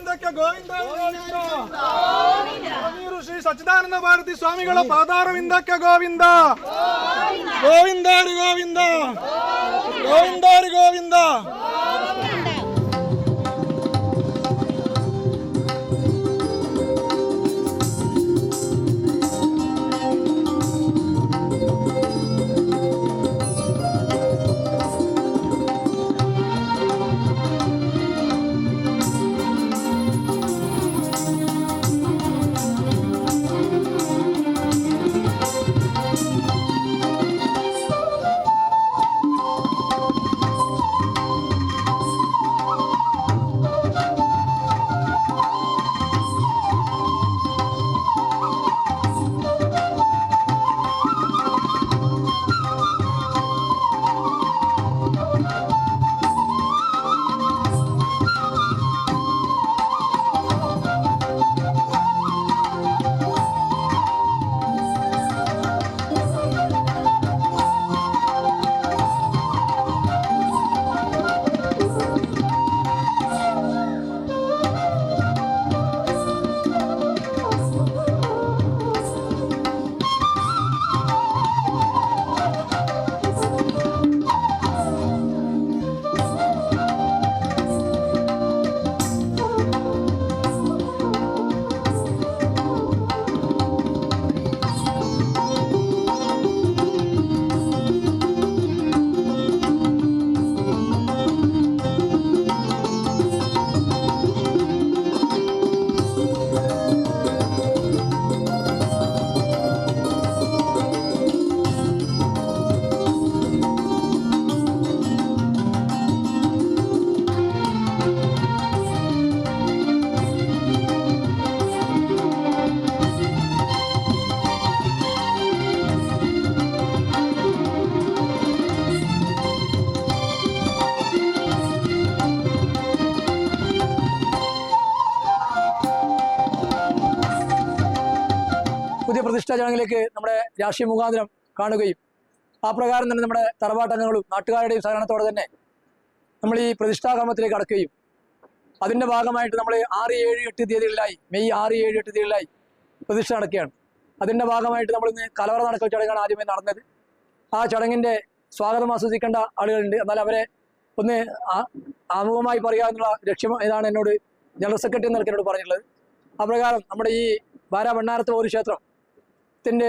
ವಿಂದಕ್ಕೆ ಗೋವಿಂದ ಶ್ರೀ ಸಚ್ಚಿದಾನಂದ ಭಾರತಿ ಸ್ವಾಮಿಗಳ ಪಾದಾರವಿಂದಕ್ಕೆ ಗೋವಿಂದ ಗೋವಿಂದಾರಿ ಗೋವಿಂದ ಗೋವಿಂದಾರಿ ಗೋವಿಂದ. പുതിയ പ്രതിഷ്ഠാ ചടങ്ങിലേക്ക് നമ്മുടെ രാഷ്ട്രീയ മുഖാന്തരം കാണുകയും ആ പ്രകാരം തന്നെ നമ്മുടെ തറവാട്ടംഗങ്ങളും നാട്ടുകാരുടെയും സഹകരണത്തോടെ തന്നെ നമ്മൾ ഈ പ്രതിഷ്ഠാകർമ്മത്തിലേക്ക് കടക്കുകയും അതിൻ്റെ ഭാഗമായിട്ട് നമ്മൾ 6, 7, 8 തീയതികളിലായി മെയ് 6, 7, 8 തീയതികളിലായി പ്രതിഷ്ഠ നടക്കുകയാണ്. അതിൻ്റെ ഭാഗമായിട്ട് നമ്മളിന്ന് കലവറ നടക്കൽ ചടങ്ങാണ് ആദ്യമേ നടന്നത്. ആ ചടങ്ങിൻ്റെ സ്വാഗതം ആസ്വദിക്കേണ്ട ആളുകളുണ്ട്. എന്നാൽ അവരെ ഒന്ന് ആമുഖമായി പറയുക എന്നുള്ള ലക്ഷ്യം ഇതാണ് എന്നോട് ജനറൽ സെക്രട്ടറി എന്നൊക്കെ എന്നോട് പറഞ്ഞിട്ടുള്ളത്. അപ്രകാരം നമ്മുടെ ഈ ബാരാവണ്ണാരത്ത് ഒരു ക്ഷേത്രത്തിൻ്റെ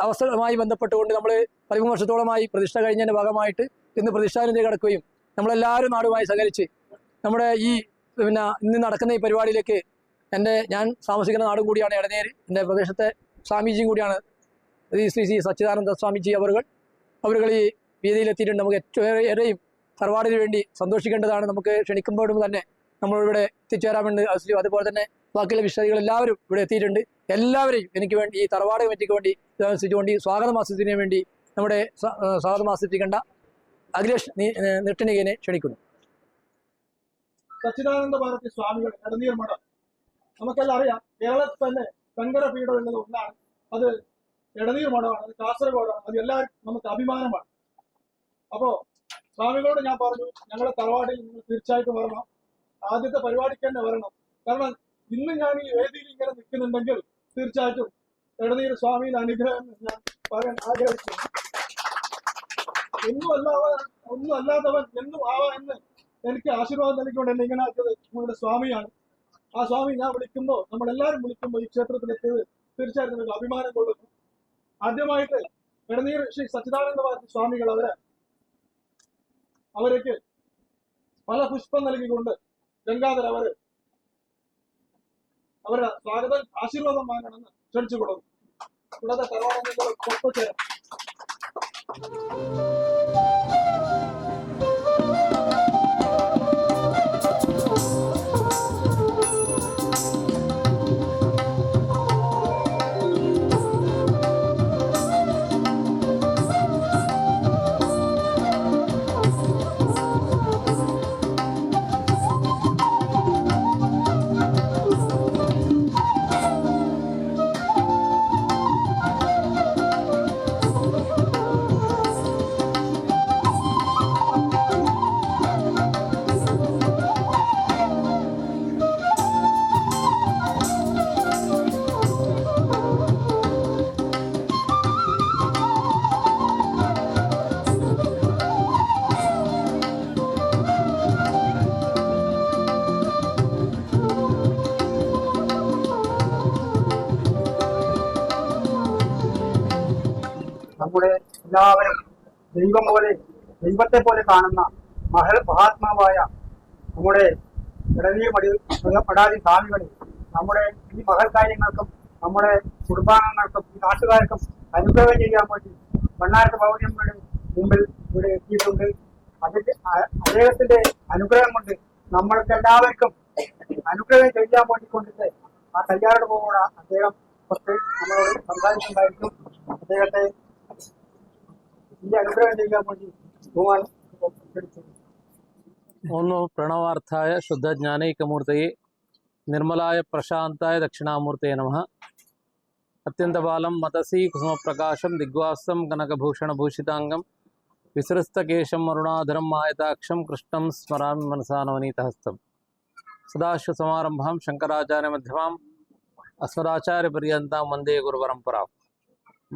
അവസ്ഥയുമായി ബന്ധപ്പെട്ടുകൊണ്ട് നമ്മൾ 13 വർഷത്തോളമായി പ്രതിഷ്ഠ കഴിഞ്ഞതിൻ്റെ ഭാഗമായിട്ട് ഇന്ന് പ്രതിഷ്ഠാനത്തിലേക്ക് കടക്കുകയും നമ്മളെല്ലാവരും നാടുമായി സഹകരിച്ച് നമ്മുടെ ഈ ഇന്ന് നടക്കുന്ന ഈ പരിപാടിയിലേക്ക് ഞാൻ താമസിക്കുന്ന നാടും കൂടിയാണ് എടനേര്. എൻ്റെ പ്രദേശത്തെ സ്വാമിജിയും കൂടിയാണ് ശ്രീ സച്ചിദാനന്ദ സ്വാമിജി അവർ ഈ വേദിയിലെത്തിയിട്ടുണ്ട്. നമുക്ക് ഏറ്റവും തറവാടിന് വേണ്ടി സന്തോഷിക്കേണ്ടതാണ്. നമുക്ക് ക്ഷണിക്കുമ്പോഴും തന്നെ നമ്മളിവിടെ എത്തിച്ചേരാമെന്ന് അതുപോലെ തന്നെ ബാക്കിയുള്ള വിശ്വാസികൾ എല്ലാവരും ഇവിടെ എത്തിയിട്ടുണ്ട്. എല്ലാവരെയും എനിക്ക് വേണ്ടി ഈ തറവാട് കമ്മിറ്റിക്ക് വേണ്ടി താമസിച്ചുകൊണ്ട് സ്വാഗതം ആസ്വദിക്കുന്നതിന് വേണ്ടി നമ്മുടെ സ്വാഗതം ആസ്വദിക്കേണ്ട അഖിലേഷ് നെട്ടണികനെ ക്ഷണിക്കുന്നു. സച്ചിദാനന്ദ ഭാരതി സ്വാമികൾ എടനീർ മഠം നമുക്കെല്ലാം അറിയാം. കേരളത്തിൽ തന്നെ ശങ്കരപീഠം എന്നത് ഒന്നാണ്. അത് എടനീർ മഠമാണ്. അത് കാസർഗോഡാണ്. അത് എല്ലാവർക്കും നമുക്ക് അഭിമാനമാണ്. അപ്പോ സ്വാമികളോട് ഞാൻ പറഞ്ഞു, ഞങ്ങളുടെ തറവാടിൽ നിങ്ങൾ തീർച്ചയായിട്ടും വരണം. ആദ്യത്തെ പരിപാടിക്ക് തന്നെ വരണം. കാരണം ഇന്ന് ഞാൻ ഈ വേദിയിൽ ഇങ്ങനെ നിൽക്കുന്നുണ്ടെങ്കിൽ തീർച്ചയായിട്ടും എടനീർ സ്വാമിയുടെ അനുഗ്രഹം ഞാൻ പറയാൻ ആഗ്രഹിക്കുന്നു. ഒന്നും അല്ലാത്തവൻ എന്നും ആവാ എന്ന് എനിക്ക് ആശീർവാദം നൽകിക്കൊണ്ട് എന്നെ ഇങ്ങനെ ആക്കിയത് നിങ്ങളുടെ സ്വാമിയാണ്. ആ സ്വാമി ഞാൻ വിളിക്കുമ്പോൾ, നമ്മളെല്ലാവരും വിളിക്കുമ്പോൾ ഈ ക്ഷേത്രത്തിലെത്തിയത് തീർച്ചയായിട്ടും നിങ്ങൾക്ക് അഭിമാനം കൊള്ളുന്നു. ആദ്യമായിട്ട് എടനീർ ശ്രീ സച്ചിദാനന്ദ ഭാരതി സ്വാമികൾ അവർക്ക് പല പുഷ്പം നൽകിക്കൊണ്ട് ഗംഗാധർ അവരുടെ സ്വാഗതം ആശീർവാദം വാങ്ങണമെന്ന് ക്ഷണിച്ചു കൊടുക്കും. കൂടാതെ തറവാടങ്ങൾ ഒത്തുചേരാം. നമ്മുടെ എല്ലാവരും ദൈവത്തെ പോലെ കാണുന്ന മഹാത്മാവായ നമ്മുടെ ഇടനീർ മടാതി സ്വാമികളിൽ നമ്മുടെ ഈ മഹൽ കാര്യങ്ങൾക്കും നമ്മുടെ കുടുംബാംഗങ്ങൾക്കും ഈ നാട്ടുകാർക്കും അനുഗ്രഹം ചെയ്യാൻ വേണ്ടി മണ്ണാർത്ത് പൗർണമിയുടെ മുമ്പിൽ ഇവിടെ എത്തിയിട്ടുണ്ട്. അദ്ദേഹത്തിന്റെ അനുഗ്രഹം കൊണ്ട് നമ്മൾക്ക് എല്ലാവർക്കും അനുഗ്രഹം ചെയ്യാൻ വേണ്ടിക്കൊണ്ടിട്ട് ആ തയ്യാറെടുപ്പോടെ അദ്ദേഹം കുറച്ച് നമ്മളോട് സംസാരിച്ചിട്ടുണ്ടായിരിക്കും. അദ്ദേഹത്തെ ഈ അനുഗ്രഹം ചെയ്യാൻ വേണ്ടി ബഹുമാനം ക്ഷണിച്ചു. ഓം നമോ പ്രണവാർത്ഥായ ശുദ്ധജ്ഞാനൈകമൂർത്തയെ നിർമ്മലായ പ്രശാന്തായ ദക്ഷിണാമൂർത്തയെ നമഃ. അത്യന്തബാലം മതസീ കുസുമപ്രകാശം ദിഗ്വാസം കനകഭൂഷണഭൂഷിതാംഗം വിസൃസ്തകേശം അരുണാധരം മായതാക്ഷം കൃഷ്ണം സ്മരാമി മനസാ നവനീതഹസ്തം. സദാശിവസമാരംഭാം ശങ്കരാചാര്യമധ്യമാം അസ്മദാചാര്യപര്യന്താം വന്ദേ ഗുരുപരമ്പരാം.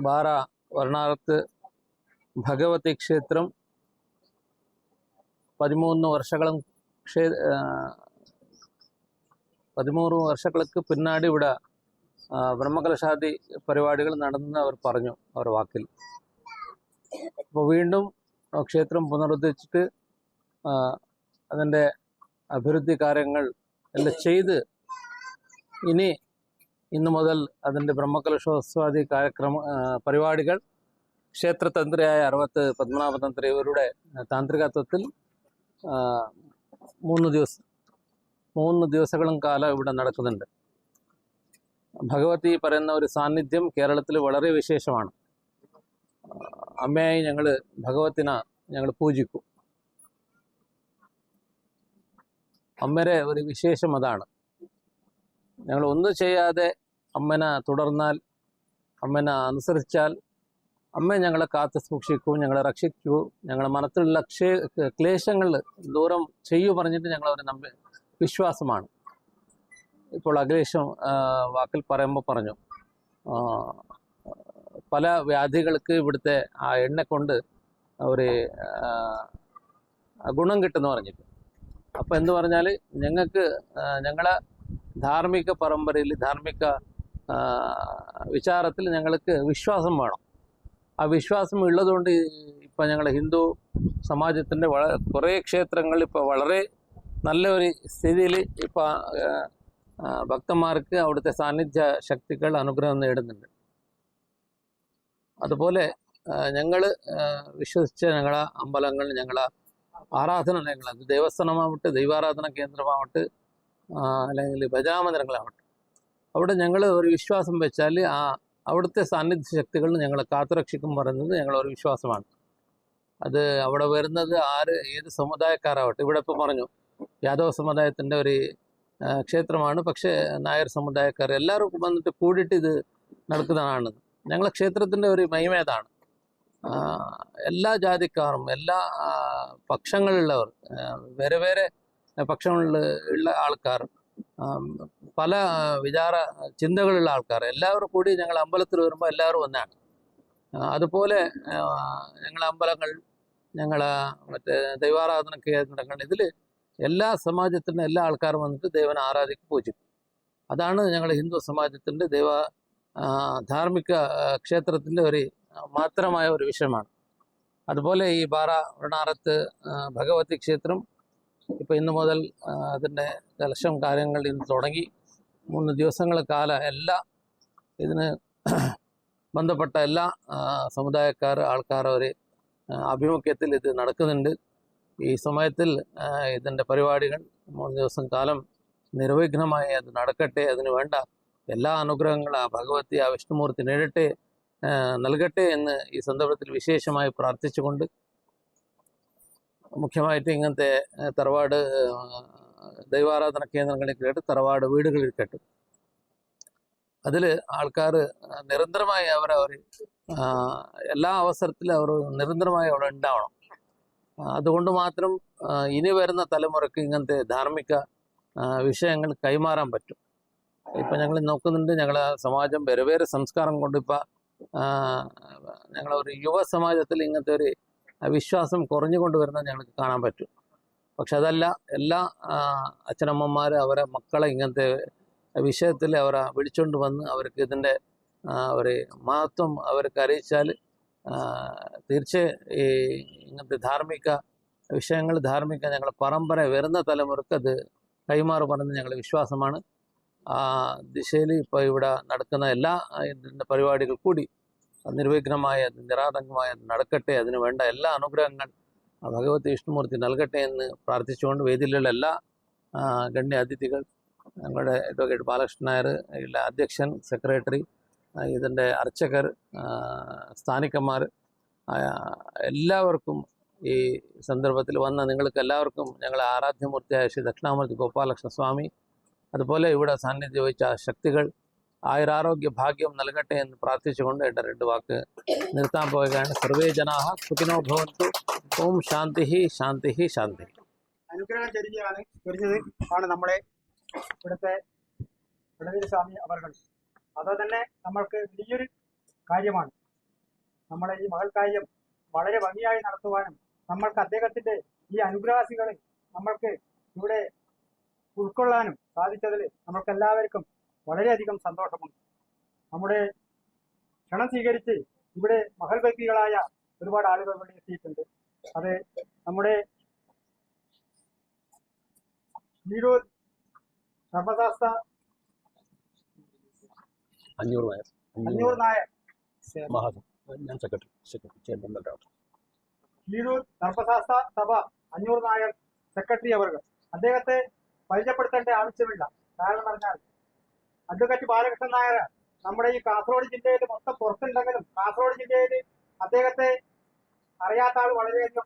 ബാര വർണ്ണാരത്ത് ഭഗവതി ക്ഷേത്രം 13 വർഷങ്ങൾക്ക് പിന്നാടി ഇവിടെ ബ്രഹ്മകലശാദി പരിപാടികൾ നടന്ന് അവർ പറഞ്ഞു അവർ വാക്കിൽ. അപ്പോൾ വീണ്ടും ക്ഷേത്രം പുനരുദ്ധരിച്ചിട്ട് അതിൻ്റെ അഭിവൃദ്ധി കാര്യങ്ങൾ എല്ലാം ചെയ്ത് ഇന്ന് മുതൽ അതിൻ്റെ ബ്രഹ്മകലശോത്സവാദി പരിപാടികൾ ക്ഷേത്രതന്ത്രിയായ അറുപത്ത് പത്മനാഭതന്ത്രി ഇവരുടെ താന്ത്രികത്വത്തിൽ 3 ദിവസങ്ങളും കാലം ഇവിടെ നടക്കുന്നുണ്ട്. ഭഗവതി പറയുന്ന ഒരു സാന്നിധ്യം കേരളത്തിൽ വളരെ വിശേഷമാണ്. അമ്മയായി ഭഗവതിനെ ഞങ്ങൾ പൂജിക്കും. അമ്മയുടെ ഒരു വിശേഷം അതാണ്. ഞങ്ങൾ ഒന്നും ചെയ്യാതെ അമ്മനെ തുടർന്നാൽ, അമ്മനെ അനുസരിച്ചാൽ അമ്മ ഞങ്ങളെ കാത്തു സൂക്ഷിക്കൂ, ഞങ്ങളെ രക്ഷിക്കൂ, ഞങ്ങളെ മനസ്സിലുള്ള ക്ലേശങ്ങൾ ദൂരം ചെയ്യൂ പറഞ്ഞിട്ട് ഞങ്ങളവരെ വിശ്വാസമാണ്. ഇപ്പോൾ അഖിലേഷം വാക്കിൽ പറയുമ്പോൾ പറഞ്ഞു, പല വ്യാധികൾക്ക് ഇവിടുത്തെ ആ എണ്ണ കൊണ്ട് ഒരു ഗുണം കിട്ടുമെന്ന് പറഞ്ഞിട്ട്. അപ്പോൾ എന്ത് പറഞ്ഞാൽ ഞങ്ങൾക്ക് ഞങ്ങളെ ധാർമ്മിക പരമ്പരയിൽ ധാർമ്മിക വിചാരത്തിൽ ഞങ്ങൾക്ക് വിശ്വാസം വേണം. ആ വിശ്വാസം ഉള്ളതുകൊണ്ട് ഇപ്പം ഞങ്ങളുടെ ഹിന്ദു സമാജത്തിൻ്റെ കുറേ ക്ഷേത്രങ്ങൾ ഇപ്പോൾ വളരെ നല്ല ഒരു സ്ഥിതിയിൽ ഇപ്പോൾ ഭക്തന്മാർക്ക് അവിടുത്തെ സാന്നിധ്യ ശക്തികൾ അനുഗ്രഹം നേടുന്നുണ്ട്. അതുപോലെ ഞങ്ങൾ വിശ്വസിച്ച ഞങ്ങളെ അമ്പലങ്ങൾ, ഞങ്ങളെ ആരാധനാലയങ്ങൾ, അത് ദേവസ്ഥാനമാവട്ടെ, ദൈവാരാധന കേന്ദ്രമാവട്ടെ, അല്ലെങ്കിൽ ഭജനാമന്ദിരങ്ങളാവട്ടെ, അവിടെ ഞങ്ങൾ ഒരു വിശ്വാസം വെച്ചാൽ അവിടുത്തെ സാന്നിധ്യ ശക്തികൾ ഞങ്ങളെ കാത്തുരക്ഷിക്കും പറയുന്നത് ഞങ്ങളൊരു വിശ്വാസമാണ്. അത് അവിടെ വരുന്നത് ഏത് സമുദായക്കാരാവട്ടെ. ഇവിടെ ഇപ്പോൾ പറഞ്ഞു യാദവ സമുദായത്തിൻ്റെ ഒരു ക്ഷേത്രമാണ്, പക്ഷേ നായർ സമുദായക്കാർ എല്ലാവരും വന്നിട്ട് കൂടിയിട്ട് ഇത് നടക്കുന്നതാണ്. ഞങ്ങളെ ക്ഷേത്രത്തിൻ്റെ ഒരു മഹിമേതാണ്. എല്ലാ ജാതിക്കാരും, എല്ലാ പക്ഷങ്ങളിലുള്ളവർ, വേറെ വേറെ പക്ഷങ്ങളിൽ ഉള്ള ആൾക്കാർ, പല വിചാര ചിന്തകളുള്ള ആൾക്കാർ എല്ലാവരും കൂടി ഞങ്ങൾ അമ്പലത്തിൽ വരുമ്പോൾ എല്ലാവരും ഒന്നാണ്. അതുപോലെ ഞങ്ങളെ അമ്പലങ്ങൾ, ഞങ്ങളെ മറ്റേ ദൈവാരാധന കേന്ദ്രങ്ങൾ, ഇതിൽ എല്ലാ സമാജത്തിൻ്റെ എല്ലാ ആൾക്കാരും വന്നിട്ട് ദൈവനെ ആരാധിക്കും, പൂജിക്കും. അതാണ് ഞങ്ങളുടെ ഹിന്ദു സമാജത്തിൻ്റെ ധാർമ്മിക ക്ഷേത്രത്തിൻ്റെ ഒരു മാത്രമായ ഒരു വിഷയമാണ്. അതുപോലെ ഈ ബാര വണ്ണാരത്ത് ഭഗവതി ക്ഷേത്രം ഇപ്പോൾ ഇന്ന് മുതൽ അതിൻ്റെ കലശം കാര്യങ്ങൾ ഇന്ന് തുടങ്ങി 3 ദിവസങ്ങൾ കാലം ഇതിന് ബന്ധപ്പെട്ട എല്ലാ ആൾക്കാരുടെ ഒരു ആഭിമുഖ്യത്തിൽ ഇത് നടക്കുന്നുണ്ട്. ഈ സമയത്തിൽ ഇതിൻ്റെ പരിപാടികൾ 3 ദിവസം കാലം നിർവിഘ്നമായി അത് നടക്കട്ടെ. അതിന് വേണ്ട എല്ലാ അനുഗ്രഹങ്ങളും ആ ഭഗവതി, ആ വിഷ്ണുമൂർത്തി നൽകട്ടെ എന്ന് ഈ സന്ദർഭത്തിൽ വിശേഷമായി പ്രാർത്ഥിച്ചുകൊണ്ട്, മുഖ്യമായിട്ട് ഇങ്ങനത്തെ തറവാട് ദൈവാരാധന കേന്ദ്രങ്ങളിലേക്കിട്ട് തറവാട് വീടുകളിലേക്കിട്ട് അതിൽ ആൾക്കാർ നിരന്തരമായി എല്ലാ അവസരത്തിലും അവർ നിരന്തരമായി അവിടെ ഉണ്ടാവണം. അതുകൊണ്ട് മാത്രം ഇനി വരുന്ന തലമുറയ്ക്ക് ഇങ്ങനത്തെ ധാർമ്മിക വിഷയങ്ങൾ കൈമാറാൻ പറ്റും. ഇപ്പം ഞങ്ങൾ നോക്കുന്നുണ്ട്, ഞങ്ങളെ സമാജം വേറെ വേറെ സംസ്കാരം കൊണ്ട് ഇപ്പം ഞങ്ങളൊരു യുവ സമാജത്തിൽ ഇങ്ങനത്തെ ഒരു വിശ്വാസം കുറഞ്ഞുകൊണ്ട് വരുന്നത് ഞങ്ങൾക്ക് കാണാൻ പറ്റും. പക്ഷെ അതല്ല, എല്ലാ അച്ഛനമ്മമാർ അവരെ മക്കളെ ഇങ്ങനത്തെ വിഷയത്തിൽ അവരെ വിളിച്ചുകൊണ്ട് വന്ന് അവർക്ക് ഇതിൻ്റെ ഒരു മഹത്വം അവർക്ക് അറിയിച്ചാൽ തീർച്ചയായും ഈ ഇങ്ങനത്തെ ധാർമ്മിക വിഷയങ്ങൾ ഞങ്ങളുടെ പരമ്പര വരുന്ന തലമുറക്ക് അത് കൈമാറുമെന്ന് ഞങ്ങളുടെ വിശ്വാസമാണ്. ആ ദിശയിൽ ഇപ്പോൾ ഇവിടെ നടക്കുന്ന എല്ലാ ഇതിൻ്റെ പരിപാടികൾ കൂടി നിർവിഘ്നമായ നിരാതങ്കമായ നടക്കട്ടെ. അതിന് വേണ്ട എല്ലാ അനുഗ്രഹങ്ങൾ ഭഗവതി വിഷ്ണുമൂർത്തി നൽകട്ടെ എന്ന് പ്രാർത്ഥിച്ചുകൊണ്ട് വേദിയിലുള്ള എല്ലാ ഗണ്യ അതിഥികൾ, ഞങ്ങളുടെ അഡ്വക്കേറ്റ് ബാലകൃഷ്ണൻ നായർ, അധ്യക്ഷൻ, സെക്രട്ടറി, ഇതിൻ്റെ അർച്ചകർ, സ്ഥാനികന്മാർ, എല്ലാവർക്കും ഈ സന്ദർഭത്തിൽ വന്ന നിങ്ങൾക്ക് എല്ലാവർക്കും ഞങ്ങളെ ആരാധ്യമൂർത്തിയായ ശ്രീ ദക്ഷിണാമൂർത്തി ഗോപാലകൃഷ്ണ സ്വാമി, അതുപോലെ ഇവിടെ സാന്നിധ്യം വഹിച്ച ശക്തികൾ ആയുരാരോഗ്യ ഭാഗ്യം നൽകട്ടെ എന്ന് പ്രാർത്ഥിച്ചുകൊണ്ട് എൻ്റെ 2 വാക്ക് നിർത്താൻ പോവുകയാണ്. സർവേ ജനാഹ സുഖിനോ ഭവന്തു. ഓം ശാന്തി ശാന്തി ശാന്തി. അനുഗ്രഹം ചൊരിഞ്ഞത് ആണ് നമ്മുടെ ഇവിടുത്തെ ഇടനീർ സ്വാമി അവർ. അത് തന്നെ നമ്മൾക്ക് വലിയൊരു കാര്യമാണ്. നമ്മളെ ഈ മഹൽ കാര്യം വളരെ ഭംഗിയായി നടത്തുവാനും നമ്മൾക്ക് അദ്ദേഹത്തിന്റെ ഈ അനുഗ്രഹാസികളെ നമ്മൾക്ക് ഇവിടെ ഉൾക്കൊള്ളാനും സാധിച്ചതിൽ നമ്മൾക്ക് എല്ലാവർക്കും വളരെയധികം സന്തോഷമുണ്ട്. നമ്മുടെ ക്ഷണം സ്വീകരിച്ച് ഇവിടെ മഹൽ വ്യക്തികളായ ഒരുപാട് ആളുകൾ ഇവിടെ എത്തിയിട്ടുണ്ട്. അത് നമ്മുടെ നീരൂർ ധർമ്മശാസ്ത്ര അഞ്ഞൂർ നായർ നീരൂർ ധർമ്മശാസ്ത്ര സഭ അഞ്ഞൂർ നായർ സെക്രട്ടറി അവർ. അദ്ദേഹത്തെ പരിചയപ്പെടുത്തേണ്ട ആവശ്യമില്ല. കാരണം പറഞ്ഞാൽ അഡ്വക്കേറ്റ് ബാലകൃഷ്ണൻ നായർ നമ്മുടെ ഈ കാസർഗോഡ് ജില്ലയിൽ മൊത്തം പുറത്തുണ്ടെങ്കിലും കാസർഗോഡ് ജില്ലയിൽ അദ്ദേഹത്തെ അറിയാത്ത ആൾ വളരെയധികം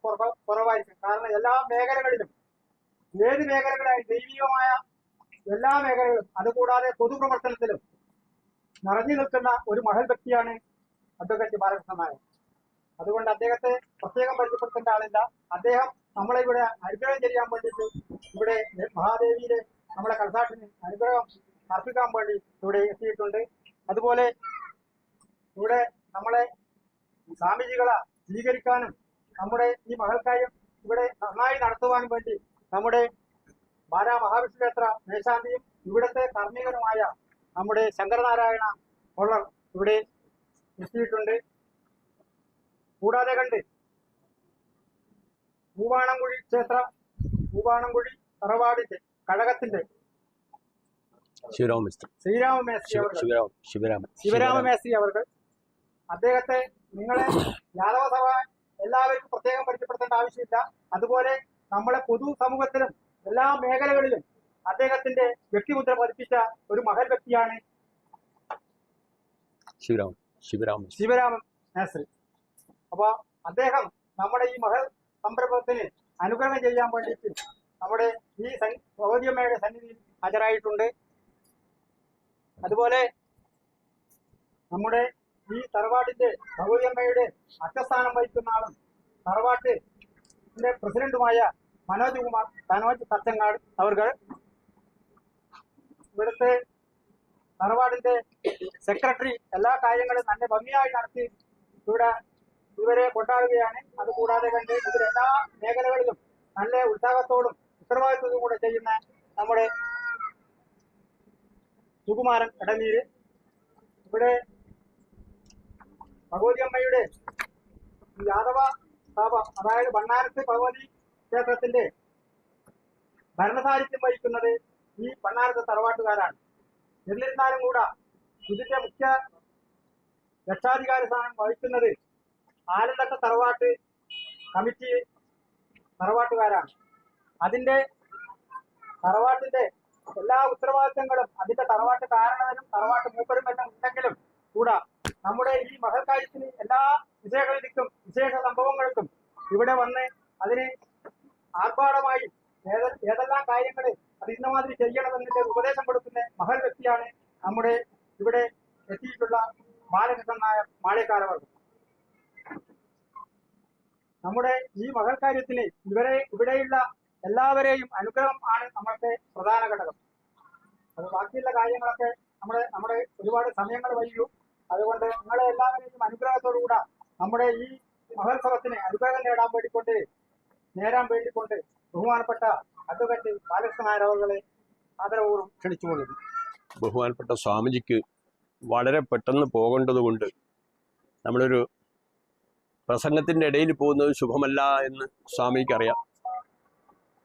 കുറവായിരിക്കും. കാരണം എല്ലാ മേഖലകളിലും, ഏത് മേഖലകളായി ദൈവികമായ എല്ലാ മേഖലകളും, അതുകൂടാതെ പൊതുപ്രവർത്തനത്തിലും നിറഞ്ഞു നിൽക്കുന്ന ഒരു മഹൽ വ്യക്തിയാണ് അഡ്വക്കേറ്റ് ബാലകൃഷ്ണൻ നായർ. അതുകൊണ്ട് അദ്ദേഹത്തെ പ്രത്യേകം പരിചയപ്പെടുത്തേണ്ട ആളില്ല. അദ്ദേഹം നമ്മളെ ഇവിടെ അനുഗ്രഹം ചെയ്യാൻ വേണ്ടിയിട്ട് ഇവിടെ മഹാദേവിയിലെ നമ്മളെ കൽസാട്ടിന് അനുഗ്രഹം അർപ്പിക്കാൻ വേണ്ടി ഇവിടെ എത്തിയിട്ടുണ്ട്. അതുപോലെ ഇവിടെ നമ്മളെ സ്വാമിജികളെ സ്വീകരിക്കാനും നമ്മുടെ ഈ മഹൽക്കാര്യം ഇവിടെ നന്നായി നടത്തുവാനും വേണ്ടി നമ്മുടെ ബാലാ മഹാവിഷ്ണു ക്ഷേത്ര മേശാന്തിയും ഇവിടുത്തെ കർമ്മികനുമായ നമ്മുടെ ശങ്കരനാരായണ കൊള്ളർ ഇവിടെ എത്തിയിട്ടുണ്ട്. കൂടാതെ കണ്ട് മൂവാണംകുഴി ക്ഷേത്ര, മൂവാണംകുഴി തറവാടിന്റെ കഴകത്തിന്റെ ശിവരാമമേസ്ത്രി അവർ. അദ്ദേഹത്തെ നിങ്ങളെ യാദവ സഭ എല്ലാവർക്കും പ്രത്യേകം പരിചയപ്പെടുത്തേണ്ട ആവശ്യമില്ല. അതുപോലെ നമ്മളെ പൊതു സമൂഹത്തിലും എല്ലാ മേഖലകളിലും അദ്ദേഹത്തിന്റെ വ്യക്തിമുദ്ര പതിപ്പിച്ച ഒരു മഹൽ വ്യക്തിയാണ് ശിവരാമൻ മേസ്ത്രി. അപ്പൊ അദ്ദേഹം നമ്മുടെ ഈ മഹൽ സംരംഭത്തിന് അനുഗ്രഹം ചെയ്യാൻ വേണ്ടിയിട്ട് നമ്മുടെ ഈ ഭഗവതിയമ്മയുടെ സന്നിധിയിൽ ഹാജരായിട്ടുണ്ട്. അതുപോലെ നമ്മുടെ ഈ തറവാട്ടിന്റെ ഭഗവതിയമ്മയുടെ അച്ഛസ്ഥാനം വഹിക്കുന്ന ആളും തറവാട്ടിന്റെ പ്രസിഡന്റുമായ മനോജ് തച്ചങ്ങാട് അവർ. ഇവിടുത്തെ തറവാടിന്റെ സെക്രട്ടറി എല്ലാ കാര്യങ്ങളും നല്ല ഭംഗിയായി നടത്തി ഇവരെ കൊണ്ടാടുകയാണ്. അതുകൂടാതെ കണ്ട് ഇവരെല്ലാ മേഖലകളിലും നല്ല ഉത്സാഹത്തോടും ഉത്തരവാദിത്വവും കൂടെ ചെയ്യുന്ന നമ്മുടെ സുകുമാരൻ ഇടനീര്. ഇവിടെ ഭഗവതിയമ്മയുടെ യാദവ സഭ, അതായത് ബണ്ണാരത്ത് ഭഗവതി ക്ഷേത്രത്തിന്റെ ഭരണസാരിത്യം വഹിക്കുന്നത് ഈ ബണ്ണാരത്ത് തറവാട്ടുകാരാണ്. എന്നിരുന്നാലും കൂടെ ഇതിന്റെ മുഖ്യ രക്ഷാധികാരി സ്ഥാനം വഹിക്കുന്നത് ആലന്തട്ട തറവാട്ട് കമ്മിറ്റി തറവാട്ടുകാരാണ്. അതിന്റെ തറവാട്ടിന്റെ എല്ലാ ഉത്തരവാദിത്തങ്ങളും അതിന്റെ തറവാട്ട് കാരണവനും തറവാട്ട് മൂപ്പരും എല്ലാം ഉണ്ടെങ്കിലും കൂടെ നമ്മുടെ ഈ മഹൽ കാര്യത്തിന് എല്ലാ വിശേഷ സംഭവങ്ങൾക്കും ഇവിടെ വന്ന് അതിന് ആർഭാടമായി ഏതെല്ലാം കാര്യങ്ങൾ അത് ഇന്നമാതിരി ചെയ്യണമെന്നതിന്റെ ഉപദേശം കൊടുക്കുന്ന മഹൽ വ്യക്തിയാണ് നമ്മുടെ ഇവിടെ എത്തിയിട്ടുള്ള ബാലകൃഷ്ണൻ നായർ മാളികാരവർഗം. നമ്മുടെ ഈ മഹൽ കാര്യത്തിന് ഇവിടെയുള്ള എല്ലാവരെയും അനുഗ്രഹം ആണ് നമ്മൾക്ക് പ്രധാന ഘടകം. അത് ബാക്കിയുള്ള കാര്യങ്ങളൊക്കെ നമ്മുടെ ഒരുപാട് സമയങ്ങൾ വൈകും. അതുകൊണ്ട് നിങ്ങളെ എല്ലാവരെയും അനുഗ്രഹത്തോടുകൂടെ നമ്മുടെ ഈ മഹോത്സവത്തിന് അനുഗ്രഹം നേരാൻ വേണ്ടിക്കൊണ്ട് ബഹുമാനപ്പെട്ട അഡ്വക്കേറ്റ് ബാലകൃഷ്ണൻ നായർ അവരെ ആദരപൂർവ്വം ക്ഷണിച്ചുകൊള്ളുന്നു. ബഹുമാനപ്പെട്ട സ്വാമിജിക്ക് വളരെ പെട്ടെന്ന് പോകേണ്ടത് കൊണ്ട് നമ്മളൊരു പ്രസംഗത്തിൻ്റെ ഇടയിൽ പോകുന്നത് ശുഭമല്ല എന്ന് സ്വാമിക്കറിയാം.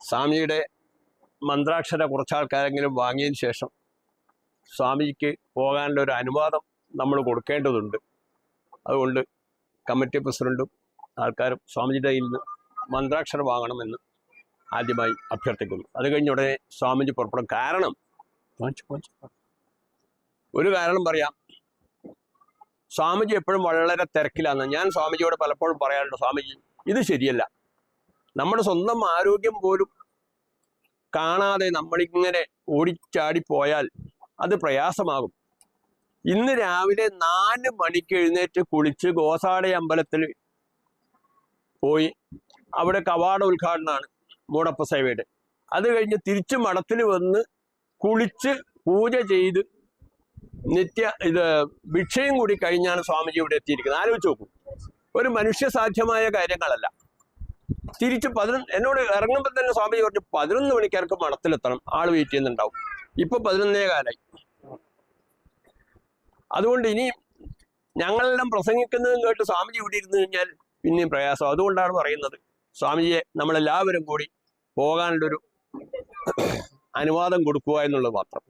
സ്വാമിയുടെ മന്ത്രാക്ഷര കുറച്ചാൾക്കാരെങ്കിലും വാങ്ങിയതിന് ശേഷം സ്വാമിക്ക് പോകാനുള്ള ഒരു അനുവാദം നമ്മൾ കൊടുക്കേണ്ടതുണ്ട്. അതുകൊണ്ട് കമ്മിറ്റി പ്രസിഡന്റും ആൾക്കാരും സ്വാമിജിയുടെ കയ്യിൽ നിന്ന് മന്ത്രാക്ഷരം വാങ്ങണമെന്ന് ആദ്യമായി അഭ്യർത്ഥിക്കുന്നു. അത് കഴിഞ്ഞ ഉടനെ സ്വാമിജി പുറപ്പെടും. കാരണം ഒരു കാരണം പറയാം, സ്വാമിജി എപ്പോഴും വളരെ തിരക്കിലാണ്. ഞാൻ സ്വാമിജിയോട് പലപ്പോഴും പറയാറുണ്ട്, സ്വാമിജി ഇത് ശരിയല്ല, നമ്മുടെ സ്വന്തം ആരോഗ്യം പോലും കാണാതെ നമ്മളിങ്ങനെ ഓടിച്ചാടിപ്പോയാൽ അത് പ്രയാസമാകും. ഇന്ന് രാവിലെ 4 മണിക്ക് എഴുന്നേറ്റ് കുളിച്ച് ഗോസാടെ അമ്പലത്തിൽ പോയി, അവിടെ കവാട ഉദ്ഘാടനമാണ് മൂടപ്പ സേവയുടെ. അത് കഴിഞ്ഞ് തിരിച്ച് മഠത്തിൽ വന്ന് കുളിച്ച് പൂജ ചെയ്ത് ഭിക്ഷയും കൂടി കഴിഞ്ഞാണ് സ്വാമിജി ഇവിടെ എത്തിയിരിക്കുന്നത്. ആലോചിച്ച് നോക്കൂ, ഒരു മനുഷ്യസാധ്യമായ കാര്യങ്ങളല്ല. തിരിച്ച് എന്നോട് ഇറങ്ങുമ്പോൾ തന്നെ സ്വാമിജി പറഞ്ഞു 11 മണിക്കാർക്ക് മഠത്തിലെത്തണം, ആള് വെയിറ്റ് ചെയ്യുന്നുണ്ടാവും. ഇപ്പൊ 11 കാലായി. അതുകൊണ്ട് ഇനി ഞങ്ങളെല്ലാം പ്രസംഗിക്കുന്നതും കേട്ട് സ്വാമിജി ഇവിടെ ഇരുന്ന് കഴിഞ്ഞാൽ പിന്നെയും പ്രയാസം. അതുകൊണ്ടാണ് പറയുന്നത്, സ്വാമിജിയെ നമ്മളെല്ലാവരും കൂടി പോകാനുള്ളൊരു അനുവാദം കൊടുക്കുക എന്നുള്ളത് മാത്രം.